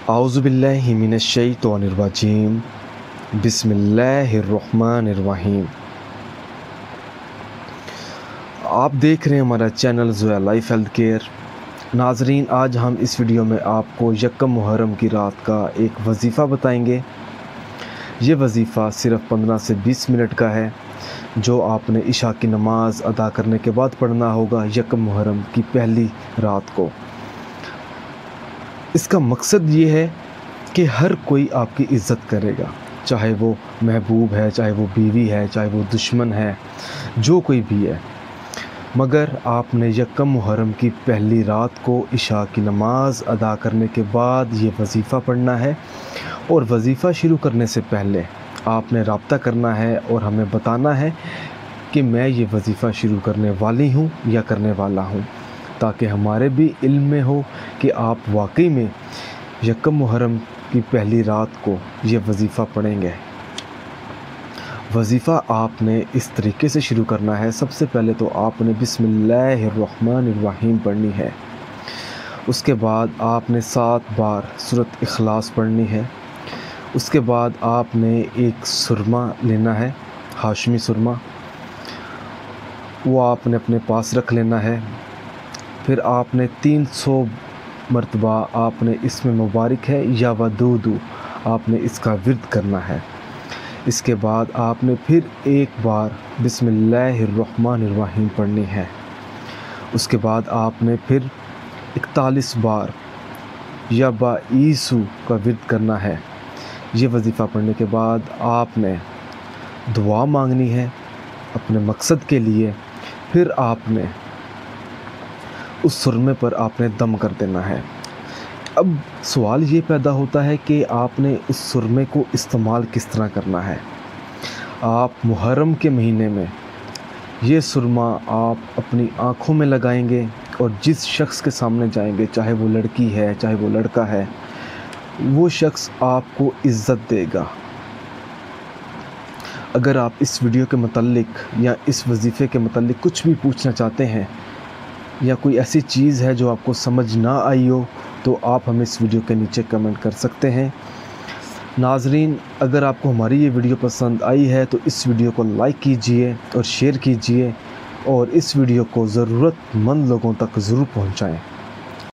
औज़ुबिल्लाहि मिनश्शैतानिर्रजीम बिस्मिल्लाहिर्रहमानिर्रहीम। आप देख रहे हैं हमारा channel Zoya life health care. नाजरीन, आज हम इस वीडियो में आपको यकम मुहर्रम की रात का एक वजीफ़ा बताएंगे। ये वजीफ़ा सिर्फ़ 15 से 20 मिनट का है, जो आपने इशा की नमाज़ अदा करने के बाद पढ़ना होगा यकम मुहर्रम की पहली रात को। इसका मकसद ये है कि हर कोई आपकी इज़्ज़त करेगा, चाहे वो महबूब है, चाहे वो बीवी है, चाहे वो दुश्मन है, जो कोई भी है। मगर आपने यकम मुहर्रम की पहली रात को इशा की नमाज़ अदा करने के बाद ये वजीफ़ा पढ़ना है, और वजीफ़ा शुरू करने से पहले आपने रब्ता करना है और हमें बताना है कि मैं ये वजीफ़ा शुरू करने वाली हूँ या करने वाला हूँ, ताकि हमारे भी इल्म में हो कि आप वाकई में यकम मुहर्रम की पहली रात को ये वजीफ़ा पढ़ेंगे। वजीफ़ा आपने इस तरीके से शुरू करना है। सबसे पहले तो आपने बिस्मिल्लाहिर्रहमानिर्रहीम पढ़नी है। उसके बाद आपने 7 बार सूरत इखलास पढ़नी है। उसके बाद आपने एक सुरमा लेना है, हाशमी सुरमा, वो आपने अपने पास रख लेना है। फिर आपने 300 मरतबा आपने इसमें मुबारक है या वदूदू आपने इसका विर्द करना है। इसके बाद आपने फिर एक बार बिस्मिल्लाहिर्रहमानिर्रहीम पढ़नी है। उसके बाद आपने फिर 41 बार या बाईसू का विर्द करना है। ये वजीफ़ा पढ़ने के बाद आपने दुआ मांगनी है अपने मकसद के लिए। फिर आपने उस सुरमे पर आपने दम कर देना है। अब सवाल ये पैदा होता है कि आपने उस सुरमे को इस्तेमाल किस तरह करना है। आप मुहर्रम के महीने में ये सुरमा आप अपनी आँखों में लगाएंगे, और जिस शख्स के सामने जाएंगे, चाहे वो लड़की है चाहे वो लड़का है, वो शख्स आपको इज़्ज़त देगा। अगर आप इस वीडियो के मतलब या इस वजीफ़े के मतलब कुछ भी पूछना चाहते हैं, या कोई ऐसी चीज़ है जो आपको समझ ना आई हो, तो आप हमें इस वीडियो के नीचे कमेंट कर सकते हैं। नाजरीन, अगर आपको हमारी ये वीडियो पसंद आई है तो इस वीडियो को लाइक कीजिए और शेयर कीजिए, और इस वीडियो को ज़रूरतमंद लोगों तक ज़रूर पहुंचाएं।